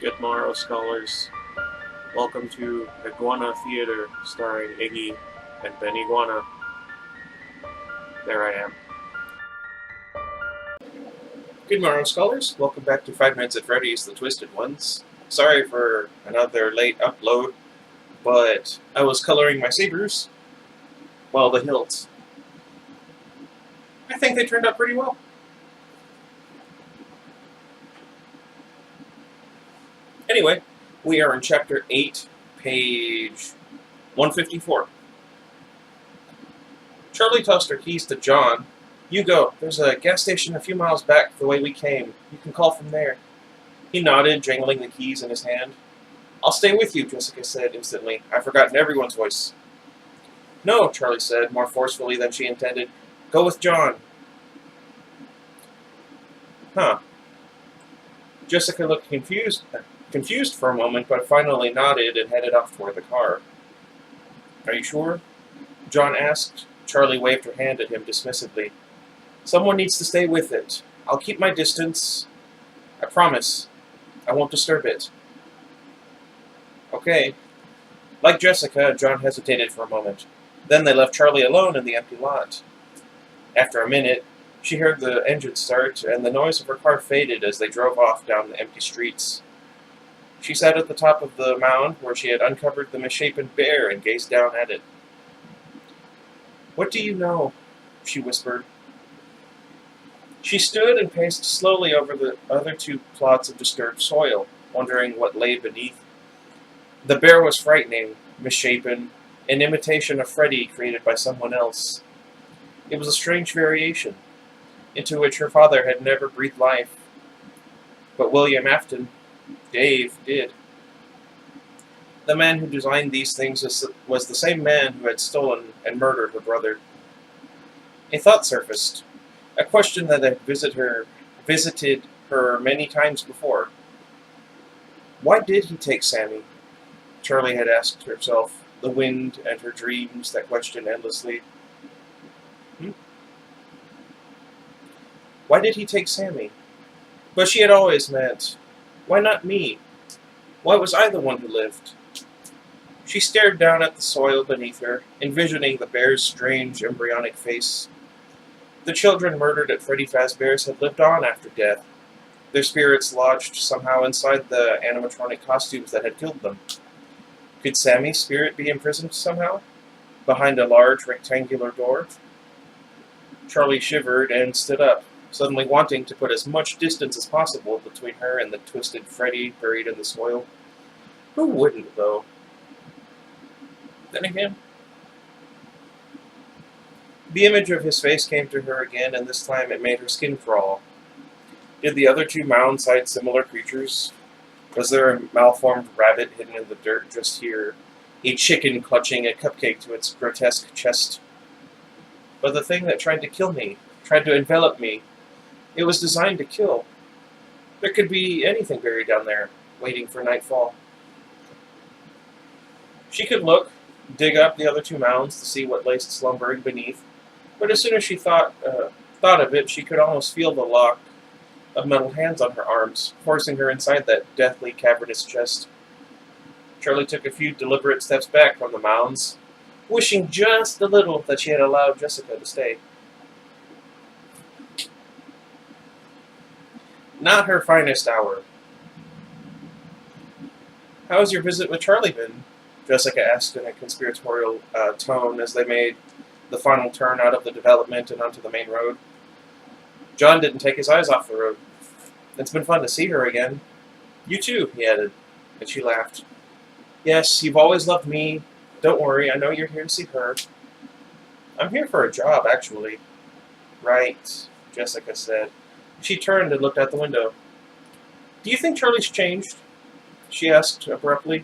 Good morrow, scholars. Welcome to Iguana Theater, starring Iggy and Ben Iguana. There I am. Good morrow, scholars. Welcome back to 5 Nights at Freddy's, The Twisted Ones. Sorry for another late upload, but I was coloring my sabers. Well, the hilts. I think they turned out pretty well. Anyway, we are in Chapter 8, page 154. Charlie tossed her keys to John. You go. There's a gas station a few miles back the way we came. You can call from there. He nodded, jangling the keys in his hand. I'll stay with you, Jessica said instantly. I've forgotten everyone's voice. No, Charlie said, more forcefully than she intended. Go with John. Huh. Jessica looked confused for a moment, but finally nodded and headed off toward the car. Are you sure? John asked. Charlie waved her hand at him dismissively. Someone needs to stay with it. I'll keep my distance. I promise. I won't disturb it. Okay. Like Jessica, John hesitated for a moment. Then they left Charlie alone in the empty lot. After a minute, she heard the engine start, and the noise of her car faded as they drove off down the empty streets. She sat at the top of the mound where she had uncovered the misshapen bear and gazed down at it. What do you know? She whispered. She stood and paced slowly over the other two plots of disturbed soil, wondering what lay beneath. The bear was frightening, misshapen, an imitation of Freddy created by someone else. It was a strange variation, into which her father had never breathed life. But William Afton, Dave, did. The man who designed these things was the same man who had stolen and murdered her brother. A thought surfaced, a question that had visited her many times before. Why did he take Sammy? Charlie had asked herself, the wind and her dreams that questioned endlessly. Why did he take Sammy? But she had always meant, why not me? Why was I the one who lived? She stared down at the soil beneath her, envisioning the bear's strange embryonic face. The children murdered at Freddy Fazbear's had lived on after death, their spirits lodged somehow inside the animatronic costumes that had killed them. Could Sammy's spirit be imprisoned somehow, behind a large rectangular door? Charlie shivered and stood up, suddenly wanting to put as much distance as possible between her and the twisted Freddy buried in the soil. Who wouldn't, though? Then again, the image of his face came to her again, and this time it made her skin crawl. Did the other two mounds hide similar creatures? Was there a malformed rabbit hidden in the dirt just here, a chicken clutching a cupcake to its grotesque chest? But the thing that tried to kill me, tried to envelop me, it was designed to kill. There could be anything buried down there, waiting for nightfall. She could look, dig up the other two mounds to see what lay slumbering beneath, but as soon as she thought of it, she could almost feel the lock of metal hands on her arms, forcing her inside that deathly cavernous chest. Charlie took a few deliberate steps back from the mounds, wishing just a little that she had allowed Jessica to stay. Not her finest hour. How's your visit with Charlie been? Jessica asked in a conspiratorial tone as they made the final turn out of the development and onto the main road. John didn't take his eyes off the road. It's been fun to see her again. You too, he added, and she laughed. Yes, you've always loved me. Don't worry, I know you're here to see her. I'm here for a job, actually. Right, Jessica said. She turned and looked out the window. Do you think Charlie's changed? She asked abruptly.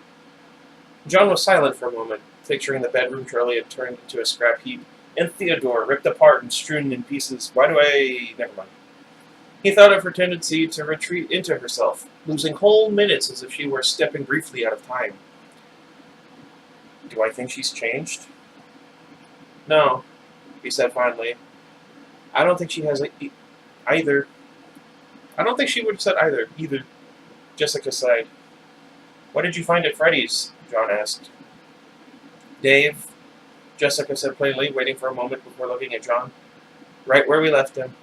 John was silent for a moment, picturing the bedroom Charlie had turned into a scrap heap, and Theodore ripped apart and strewn in pieces. Never mind. He thought of her tendency to retreat into herself, losing whole minutes as if she were stepping briefly out of time. Do I think she's changed? No, he said finally. I don't think she has either. I don't think she would have said either. Jessica sighed. What did you find at Freddy's? John asked. Dave, Jessica said plainly, waiting for a moment before looking at John. Right where we left him.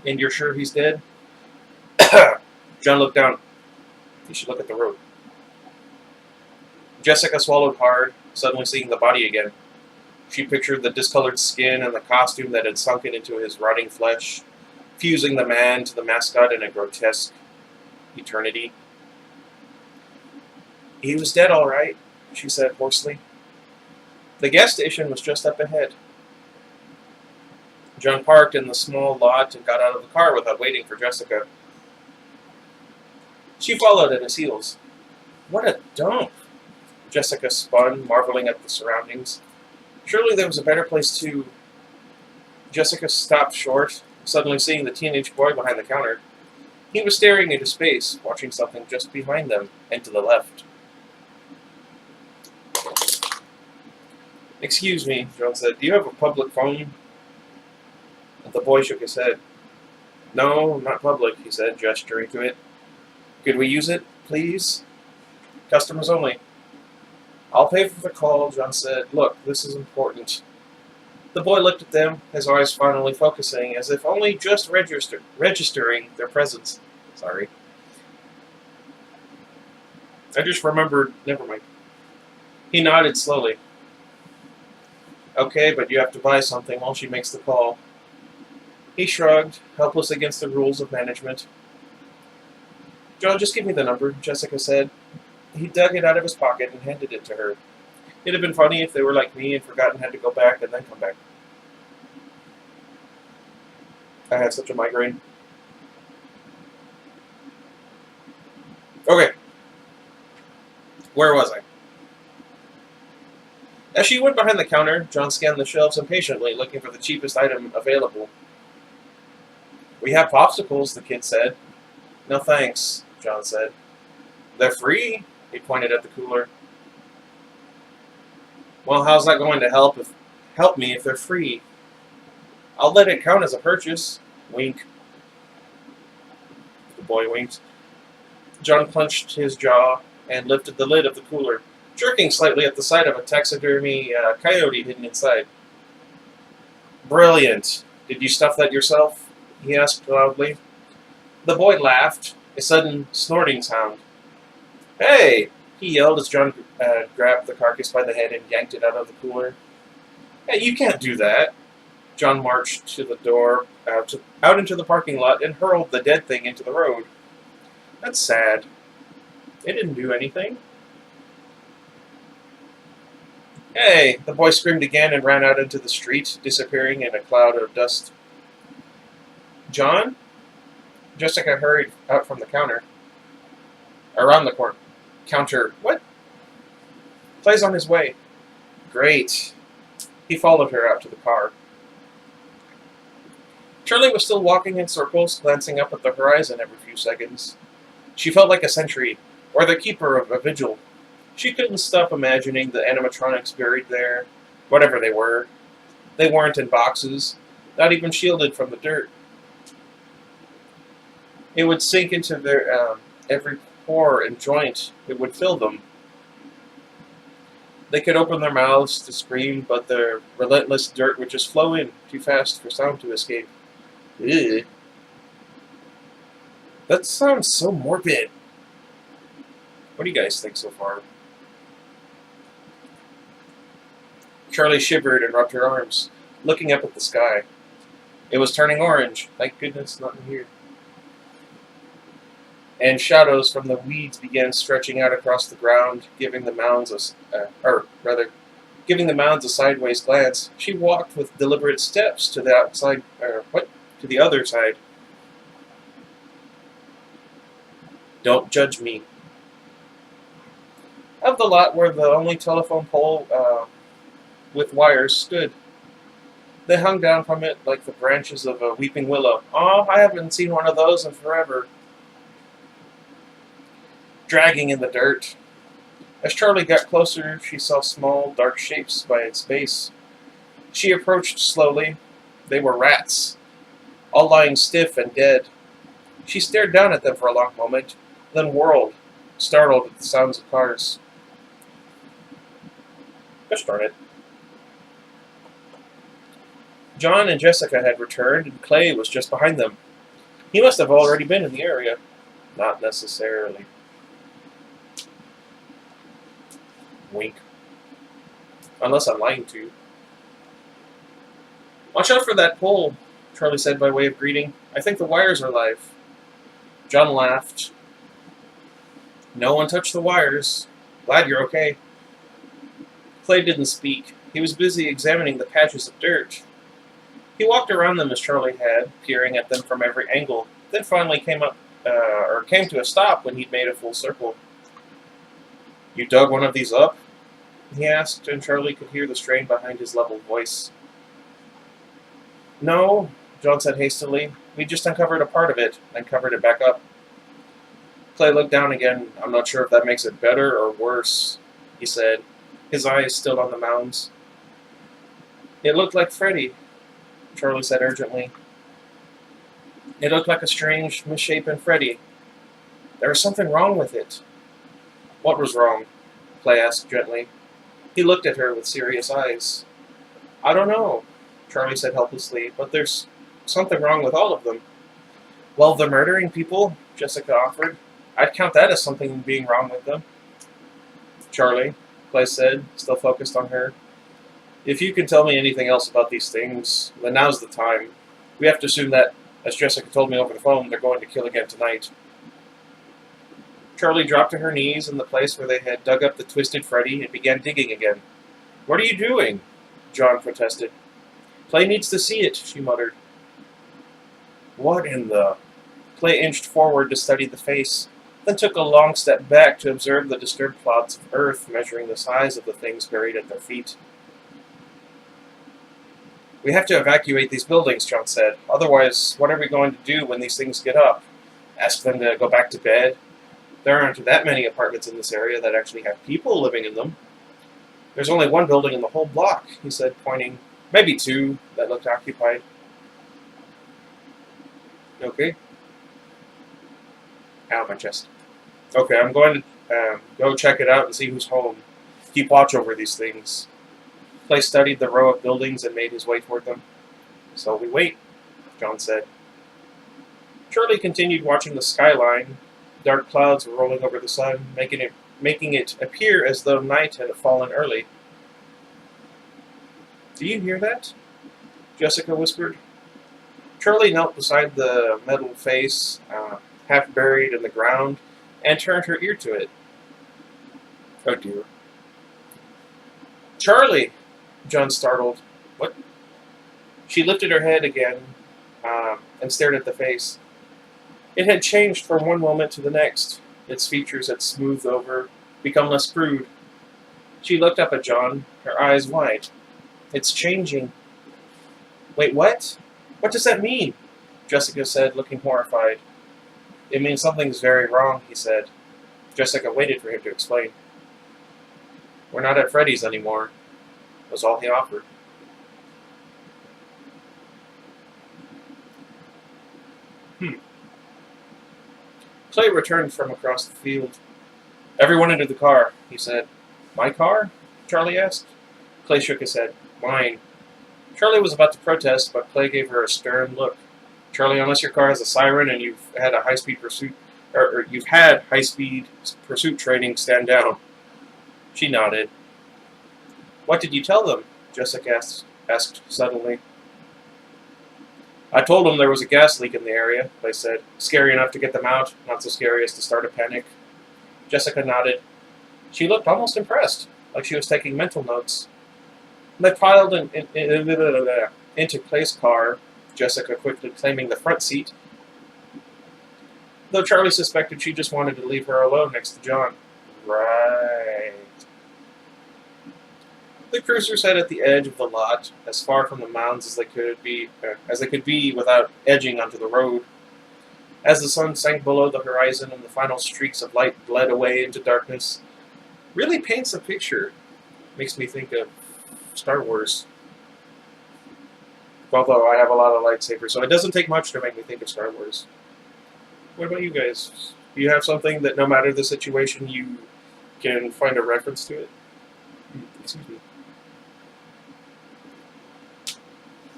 And you're sure he's dead? John looked down. You should look at the road. Jessica swallowed hard, suddenly seeing the body again. She pictured the discolored skin and the costume that had sunken into his rotting flesh, fusing the man to the mascot in a grotesque eternity. He was dead, all right, she said hoarsely. The gas station was just up ahead. John parked in the small lot and got out of the car without waiting for Jessica. She followed at his heels. What a dump! Jessica spun, marveling at the surroundings. Surely there was a better place to... Jessica stopped short, suddenly seeing the teenage boy behind the counter. He was staring into space, watching something just behind them, and to the left. Excuse me, John said. Do you have a public phone? The boy shook his head. No, not public, he said, gesturing to it. Could we use it, please? Customers only. I'll pay for the call, John said. Look, this is important. The boy looked at them, his eyes finally focusing, as if only just registering their presence. Sorry. I just remembered. Never mind. He nodded slowly. Okay, but you have to buy something while she makes the call. He shrugged, helpless against the rules of management. John, just give me the number, Jessica said. He dug it out of his pocket and handed it to her. It'd have been funny if they were like me and forgotten had to go back and then come back. I had such a migraine. Okay. Where was I? As she went behind the counter, John scanned the shelves impatiently, looking for the cheapest item available. We have popsicles, the kid said. No thanks, John said. They're free, he pointed at the cooler. Well, how's that going to help me if they're free? I'll let it count as a purchase. Wink. The boy winked. John clenched his jaw and lifted the lid of the cooler, jerking slightly at the sight of a taxidermy coyote hidden inside. Brilliant. Did you stuff that yourself? He asked loudly. The boy laughed, a sudden snorting sound. Hey! He yelled as John grabbed the carcass by the head and yanked it out of the cooler. Hey, you can't do that. John marched to the door, out into the parking lot, and hurled the dead thing into the road. That's sad. It didn't do anything. Hey! The boy screamed again and ran out into the street, disappearing in a cloud of dust. John? Jessica hurried out from the counter. Around the counter. What? Clay's on his way. Great. He followed her out to the car. Charlie was still walking in circles, glancing up at the horizon every few seconds. She felt like a sentry, or the keeper of a vigil. She couldn't stop imagining the animatronics buried there, whatever they were. They weren't in boxes, not even shielded from the dirt. It would sink into their every pore and joint. It would fill them. They could open their mouths to scream, but the relentless dirt would just flow in too fast for sound to escape. Ugh. That sounds so morbid. What do you guys think so far? Charlie shivered and rubbed her arms, looking up at the sky. It was turning orange. Thank goodness, not in here. And shadows from the weeds began stretching out across the ground, giving the mounds a sideways glance. She walked with deliberate steps to the to the other side. Don't judge me. Of the lot where the only telephone pole with wires stood. They hung down from it like the branches of a weeping willow. Oh, I haven't seen one of those in forever. Dragging in the dirt. As Charlie got closer, she saw small, dark shapes by its base. She approached slowly. They were rats, all lying stiff and dead. She stared down at them for a long moment, then whirled, startled at the sounds of cars. Gosh darn it. John and Jessica had returned, and Clay was just behind them. He must have already been in the area. Not necessarily. Wink. Unless I'm lying to you. Watch out for that pole, Charlie said by way of greeting. I think the wires are live. John laughed. No one touched the wires. Glad you're okay. Clay didn't speak. He was busy examining the patches of dirt. He walked around them as Charlie had, peering at them from every angle, then finally came to a stop when he'd made a full circle. You dug one of these up? He asked, and Charlie could hear the strain behind his level voice. No, John said hastily. We just uncovered a part of it, and covered it back up. Clay looked down again. I'm not sure if that makes it better or worse, he said, his eyes still on the mounds. It looked like Freddy, Charlie said urgently. It looked like a strange, misshapen Freddy. There was something wrong with it. What was wrong? Clay asked gently. He looked at her with serious eyes. I don't know, Charlie said helplessly, but there's something wrong with all of them. Well, the murdering people, Jessica offered. I'd count that as something being wrong with them. Charlie, Clay said, still focused on her. If you can tell me anything else about these things, then now's the time. We have to assume that, as Jessica told me over the phone, they're going to kill again tonight. Charlie dropped to her knees in the place where they had dug up the twisted Freddy and began digging again. What are you doing? John protested. Clay needs to see it, she muttered. What in the... Clay inched forward to study the face, then took a long step back to observe the disturbed plots of earth measuring the size of the things buried at their feet. We have to evacuate these buildings, John said. Otherwise, what are we going to do when these things get up? Ask them to go back to bed? There aren't that many apartments in this area that actually have people living in them. There's only one building in the whole block, he said, pointing. Maybe two that looked occupied. Okay. Ow, my chest. Okay, I'm going to go check it out and see who's home. Keep watch over these things. Clay studied the row of buildings and made his way toward them. So we wait, John said. Charlie continued watching the skyline. Dark clouds were rolling over the sun, making it appear as though night had fallen early. Do you hear that? Jessica whispered. Charlie knelt beside the metal face, half buried in the ground, and turned her ear to it. Oh dear. Charlie! John startled. What? She lifted her head again and stared at the face. It had changed from one moment to the next. Its features had smoothed over, become less crude. She looked up at John, her eyes wide. It's changing. Wait, what? What does that mean? Jessica said, looking horrified. It means something's very wrong, he said. Jessica waited for him to explain. We're not at Freddy's anymore, was all he offered. Clay returned from across the field. Everyone into the car, he said. My car? Charlie asked. Clay shook his head. Mine. Charlie was about to protest, but Clay gave her a stern look. Charlie, unless your car has a siren and you've had a high-speed pursuit, or you've had high-speed pursuit training, stand down. She nodded. What did you tell them? Jessica asked suddenly. I told them there was a gas leak in the area, Clay said. Scary enough to get them out, not so scary as to start a panic. Jessica nodded. She looked almost impressed, like she was taking mental notes. They piled into Clay's car, Jessica quickly claiming the front seat, though Charlie suspected she just wanted to leave her alone next to John. Right. The cruiser sat at the edge of the lot, as far from the mounds as they could be without edging onto the road. As the sun sank below the horizon and the final streaks of light bled away into darkness, really paints a picture. Makes me think of Star Wars. Although I have a lot of lightsabers, so it doesn't take much to make me think of Star Wars. What about you guys? Do you have something that no matter the situation you can find a reference to it? Excuse me.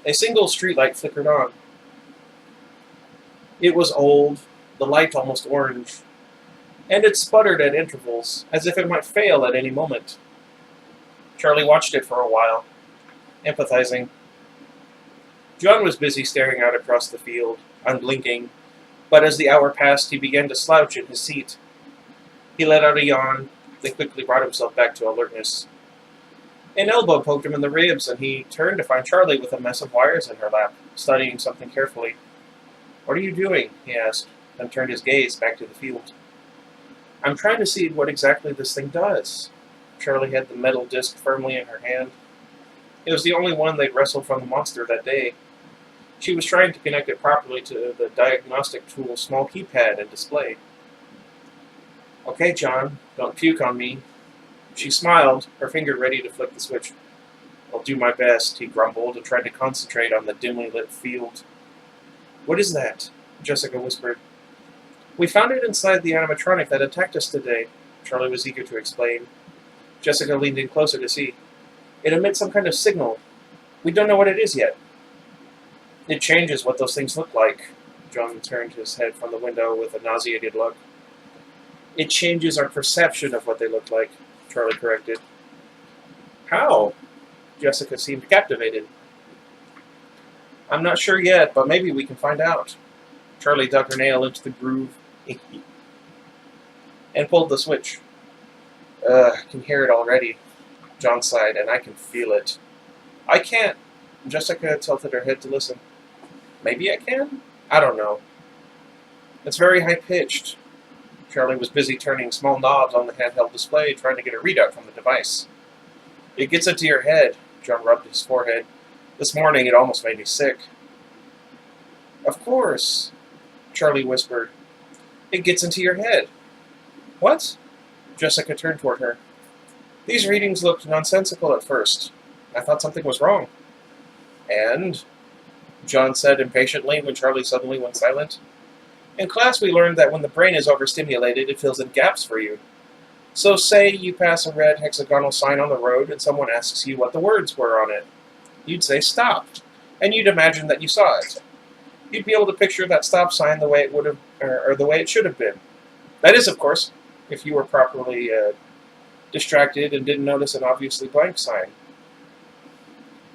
A single streetlight flickered on. It was old, the light almost orange, and it sputtered at intervals, as if it might fail at any moment. Charlie watched it for a while, empathizing. John was busy staring out across the field, unblinking, but as the hour passed, he began to slouch in his seat. He let out a yawn, then quickly brought himself back to alertness. An elbow poked him in the ribs, and he turned to find Charlie with a mess of wires in her lap, studying something carefully. "What are you doing?" he asked, then turned his gaze back to the field. "I'm trying to see what exactly this thing does." Charlie had the metal disc firmly in her hand. It was the only one they'd wrestled from the monster that day. She was trying to connect it properly to the diagnostic tool's small keypad and display. "Okay, John, don't puke on me." She smiled, her finger ready to flick the switch. "I'll do my best," he grumbled and tried to concentrate on the dimly lit field. "What is that?" Jessica whispered. "We found it inside the animatronic that attacked us today," Charlie was eager to explain. Jessica leaned in closer to see. "It emits some kind of signal. We don't know what it is yet." "It changes what those things look like." John turned his head from the window with a nauseated look. "It changes our perception of what they look like," Charlie corrected. "How?" Jessica seemed captivated. "I'm not sure yet, but maybe we can find out." Charlie dug her nail into the groove and pulled the switch. I can hear it already," John sighed, "and I can feel it." "I can't." Jessica tilted her head to listen. "Maybe I can? I don't know. It's very high-pitched." Charlie was busy turning small knobs on the handheld display, trying to get a readout from the device. "It gets into your head," John rubbed his forehead. "This morning it almost made me sick." "Of course," Charlie whispered. "It gets into your head." "What?" Jessica turned toward her. "These readings looked nonsensical at first. I thought something was wrong." "And?" John said impatiently when Charlie suddenly went silent. "In class we learned that when the brain is overstimulated, it fills in gaps for you. So say you pass a red hexagonal sign on the road and someone asks you what the words were on it. You'd say stop, and you'd imagine that you saw it. You'd be able to picture that stop sign the way it would have, or the way it should have been. That is, of course, if you were properly distracted and didn't notice an obviously blank sign.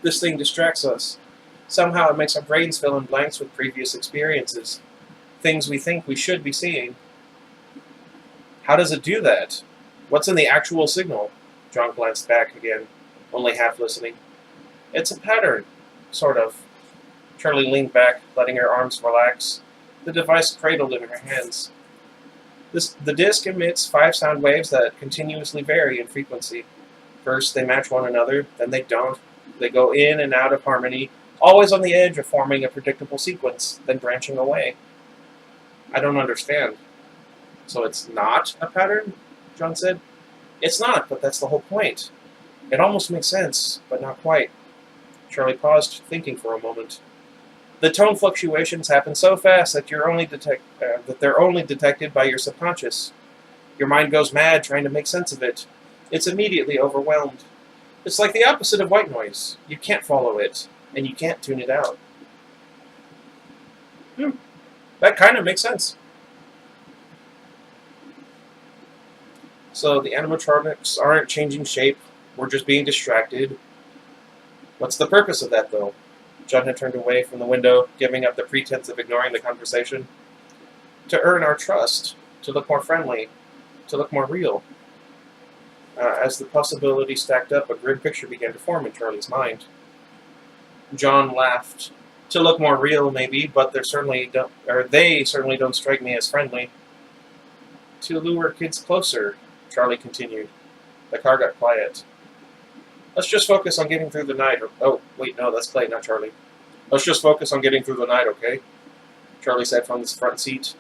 This thing distracts us. Somehow it makes our brains fill in blanks with previous experiences, things we think we should be seeing." "How does it do that? What's in the actual signal?" John glanced back again, only half listening. "It's a pattern, sort of." Charlie leaned back, letting her arms relax, the device cradled in her hands. The disc emits 5 sound waves that continuously vary in frequency. First they match one another, then they don't. They go in and out of harmony, always on the edge of forming a predictable sequence, then branching away. "I don't understand." "So it's not a pattern?" John said. "It's not, but that's the whole point. It almost makes sense, but not quite." Charlie paused, thinking for a moment. "The tone fluctuations happen so fast that they're only detected by your subconscious. Your mind goes mad trying to make sense of it. It's immediately overwhelmed. It's like the opposite of white noise. You can't follow it, and you can't tune it out." That kind of makes sense. "So the animatronics aren't changing shape, we're just being distracted. What's the purpose of that, though?" John had turned away from the window, giving up the pretense of ignoring the conversation. "To earn our trust, to look more friendly, to look more real." As the possibility stacked up, a grim picture began to form in Charlie's mind. John laughed. "To look more real, maybe, but they certainly don't strike me as friendly." "To lure kids closer," Charlie continued. The car got quiet. "Let's just focus on getting through the night." Oh, wait, no, that's Clay, not Charlie. "Let's just focus on getting through the night, okay?" Charlie said from his front seat.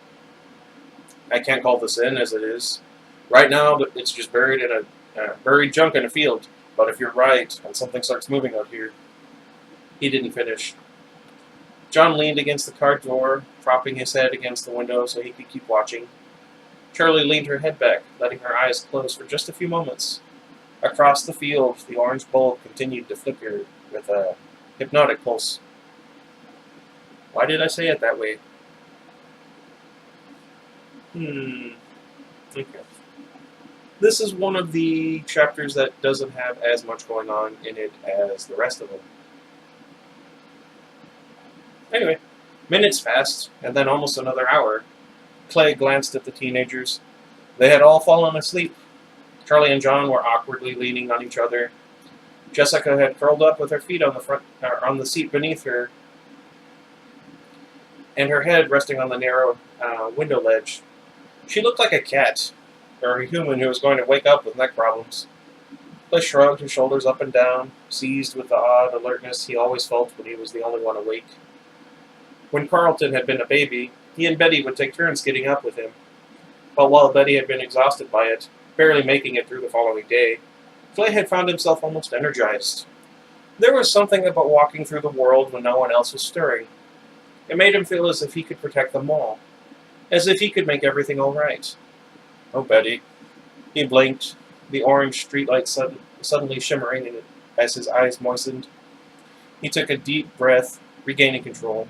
"I can't call this in as it is. Right now, it's just buried junk in a field. But if you're right, and something starts moving out here..." He didn't finish. John leaned against the car door, propping his head against the window so he could keep watching. Charlie leaned her head back, letting her eyes close for just a few moments. Across the field, the orange bulb continued to flicker with a hypnotic pulse. Why did I say it that way? Okay. This is one of the chapters that doesn't have as much going on in it as the rest of them. Anyway, minutes passed, and then almost another hour. Clay glanced at the teenagers. They had all fallen asleep. Charlie and John were awkwardly leaning on each other. Jessica had curled up with her feet on the seat beneath her, and her head resting on the narrow window ledge. She looked like a cat, or a human who was going to wake up with neck problems. Clay shrugged his shoulders up and down, seized with the odd alertness he always felt when he was the only one awake. When Carlton had been a baby, he and Betty would take turns getting up with him. But while Betty had been exhausted by it, barely making it through the following day, Clay had found himself almost energized. There was something about walking through the world when no one else was stirring. It made him feel as if he could protect them all, as if he could make everything all right. Oh, Betty. He blinked, the orange streetlight suddenly shimmering in it as his eyes moistened. He took a deep breath, regaining control.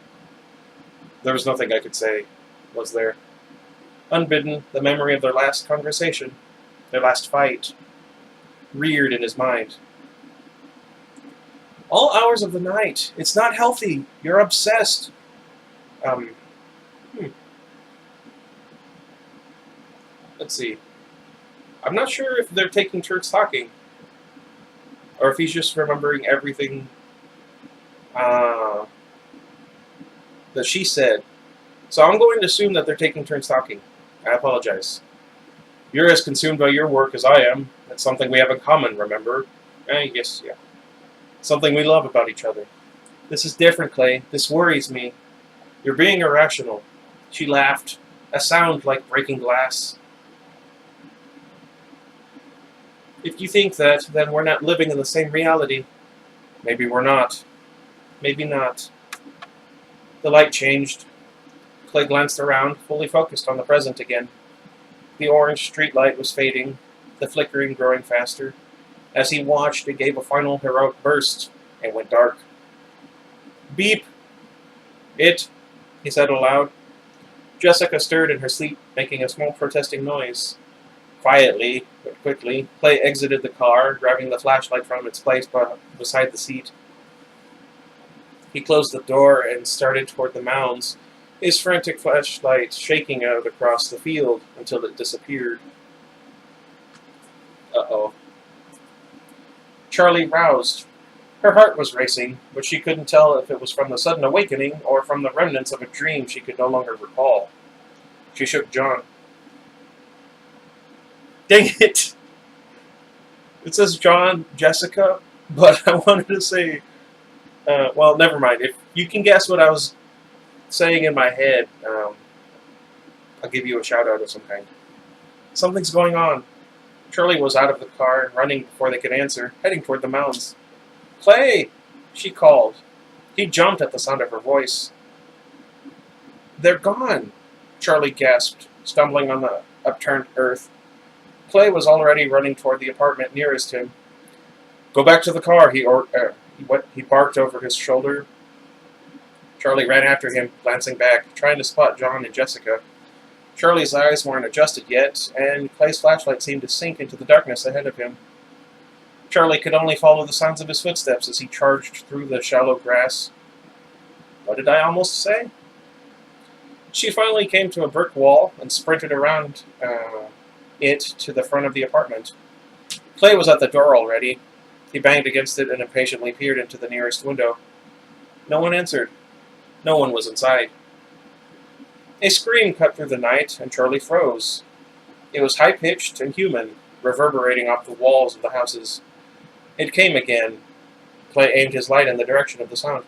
There was nothing I could say, was there? Unbidden, the memory of their last conversation, their last fight, reared in his mind. All hours of the night. It's not healthy. You're obsessed. Let's see. I'm not sure if they're taking turns talking, or if he's just remembering everything that she said. So I'm going to assume that they're taking turns talking. I apologize. You're as consumed by your work as I am. That's something we have in common, remember? Yes, yeah. Something we love about each other. This is different, Clay. This worries me. You're being irrational. She laughed, a sound like breaking glass. If you think that, then we're not living in the same reality. Maybe we're not. Maybe not. The light changed. Clay glanced around, fully focused on the present again. The orange streetlight was fading, the flickering growing faster. As he watched, it gave a final heroic burst and went dark. Beep! It, he said aloud. Jessica stirred in her sleep, making a small protesting noise. Quietly, but quickly, Clay exited the car, grabbing the flashlight from its place beside the seat. He closed the door and started toward the mounds, his frantic flashlight shaking out across the field until it disappeared. Uh-oh. Charlie roused. Her heart was racing, but she couldn't tell if it was from the sudden awakening or from the remnants of a dream she could no longer recall. She shook John. Dang it! It says John, Jessica, but I wanted to say, well, never mind. If you can guess what I was saying in my head, I'll give you a shout-out of some kind. Something's going on. Charlie was out of the car, running before they could answer, heading toward the mounds. Clay! She called. He jumped at the sound of her voice. They're gone, Charlie gasped, stumbling on the upturned earth. Clay was already running toward the apartment nearest him. Go back to the car, he barked over his shoulder. Charlie ran after him, glancing back, trying to spot John and Jessica. Charlie's eyes weren't adjusted yet, and Clay's flashlight seemed to sink into the darkness ahead of him. Charlie could only follow the sounds of his footsteps as he charged through the shallow grass. What did I almost say? She finally came to a brick wall and sprinted around it to the front of the apartment. Clay was at the door already. He banged against it and impatiently peered into the nearest window. No one answered. No one was inside. A scream cut through the night, and Charlie froze. It was high-pitched and human, reverberating off the walls of the houses. It came again. Clay aimed his light in the direction of the sound.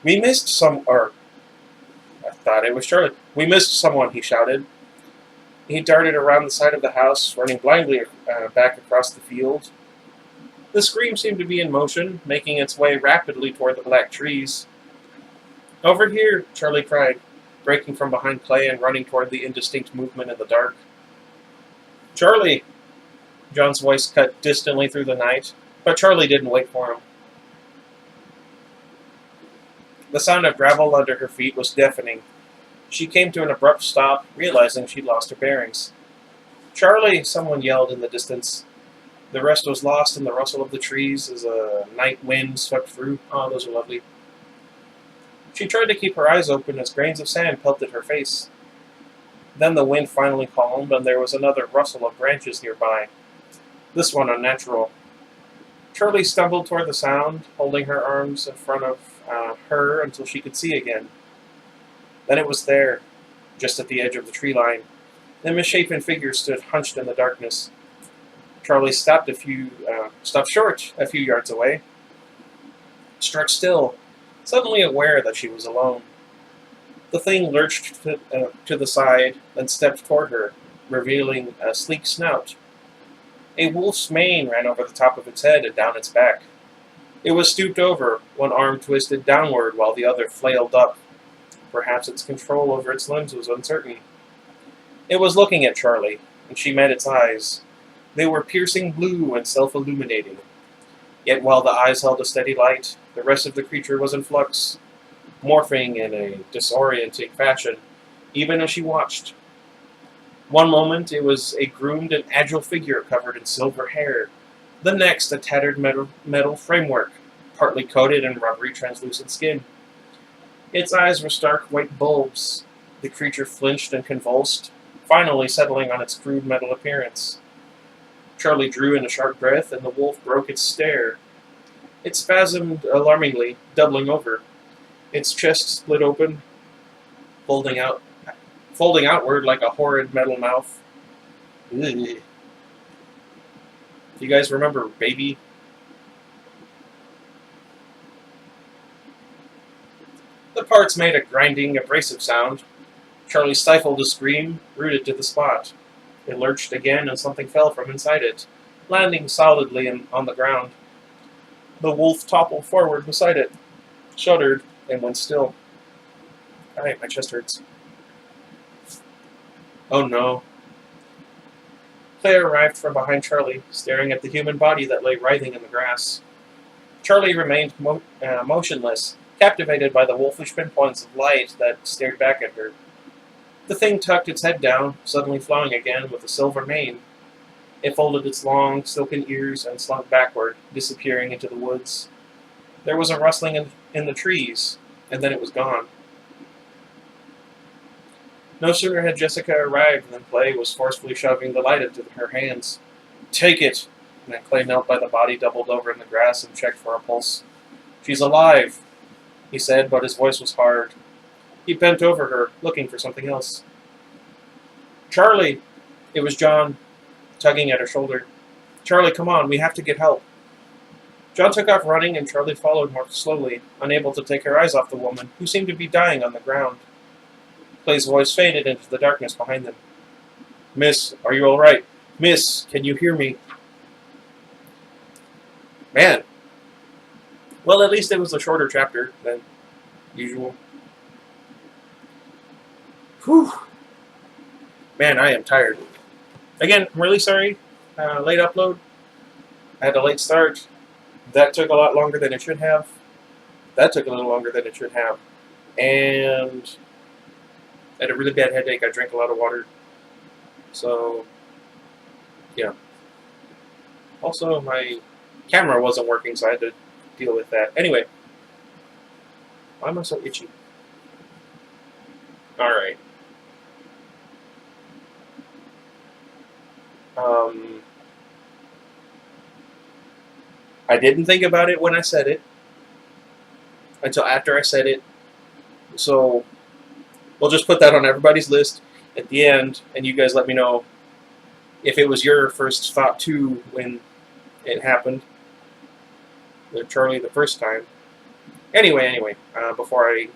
We missed I thought it was Charlie. We missed someone, he shouted. He darted around the side of the house, running blindly back across the field. The scream seemed to be in motion, making its way rapidly toward the black trees. Over here, Charlie cried. breaking from behind Clay and running toward the indistinct movement in the dark. "Charlie!" John's voice cut distantly through the night, but Charlie didn't wait for him. The sound of gravel under her feet was deafening. She came to an abrupt stop, realizing she'd lost her bearings. "Charlie!" someone yelled in the distance. The rest was lost in the rustle of the trees as a night wind swept through. Oh, those are lovely. She tried to keep her eyes open as grains of sand pelted her face. Then the wind finally calmed, and there was another rustle of branches nearby. This one unnatural. Charlie stumbled toward the sound, holding her arms in front of her until she could see again. Then it was there, just at the edge of the tree line. The misshapen figure stood hunched in the darkness. Charlie stopped short a few yards away, struck still, suddenly aware that she was alone. The thing lurched to the side, then stepped toward her, revealing a sleek snout. A wolf's mane ran over the top of its head and down its back. It was stooped over, one arm twisted downward while the other flailed up. Perhaps its control over its limbs was uncertain. It was looking at Charlie, and she met its eyes. They were piercing blue and self-illuminating. Yet while the eyes held a steady light, the rest of the creature was in flux, morphing in a disorienting fashion, even as she watched. One moment it was a groomed and agile figure covered in silver hair. The next a tattered metal framework, partly coated in rubbery translucent skin. Its eyes were stark white bulbs. The creature flinched and convulsed, finally settling on its crude metal appearance. Charlie drew in a sharp breath, and the wolf broke its stare. It spasmed alarmingly, doubling over. Its chest split open, folding outward like a horrid metal mouth. Ugh. Do you guys remember Baby? The parts made a grinding, abrasive sound. Charlie stifled a scream, rooted to the spot. It lurched again, and something fell from inside it, landing solidly on the ground. The wolf toppled forward beside it, shuddered, and went still. My chest hurts. Oh no. Claire arrived from behind Charlie, staring at the human body that lay writhing in the grass. Charlie remained motionless, captivated by the wolfish pinpoints of light that stared back at her. The thing tucked its head down, suddenly flowing again with a silver mane. It folded its long, silken ears and slunk backward, disappearing into the woods. There was a rustling in the trees, and then it was gone. No sooner had Jessica arrived than Clay was forcefully shoving the light into her hands. "Take it!" And then Clay knelt by the body, doubled over in the grass, and checked for a pulse. "She's alive," he said, but his voice was hard. He bent over her, looking for something else. "Charlie!" It was John, tugging at her shoulder. "Charlie, come on, we have to get help." John took off running, and Charlie followed more slowly, unable to take her eyes off the woman, who seemed to be dying on the ground. Clay's voice faded into the darkness behind them. "Miss, are you all right? Miss, can you hear me?" Man. Well, at least it was a shorter chapter than usual. Whew. Man, I am tired. Again, I'm really sorry. Late upload. I had a late start. That took a lot longer than it should have. That took a little longer than it should have. And I had a really bad headache. I drank a lot of water. So, yeah. Also, my camera wasn't working, so I had to deal with that. Anyway. Why am I so itchy? Alright. I didn't think about it when I said it until after I said it, so we'll just put that on everybody's list at the end, and you guys let me know if it was your first thought too when it happened with Charlie the first time. Anyway, before I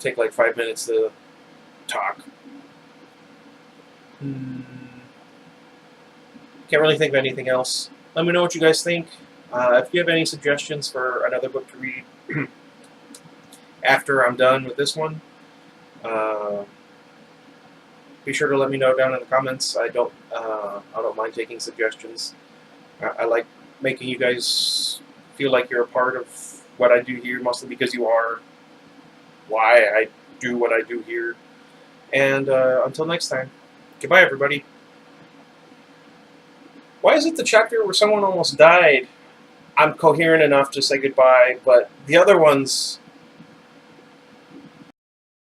take like 5 minutes to talk. Can't really think of anything else. Let me know what you guys think. If you have any suggestions for another book to read after I'm done with this one, Be sure to let me know down in the comments. I don't mind taking suggestions. I like making you guys feel like you're a part of what I do here, mostly because you are why I do what I do here. And until next time, goodbye, everybody. Why is it the chapter where someone almost died, I'm coherent enough to say goodbye, but the other ones,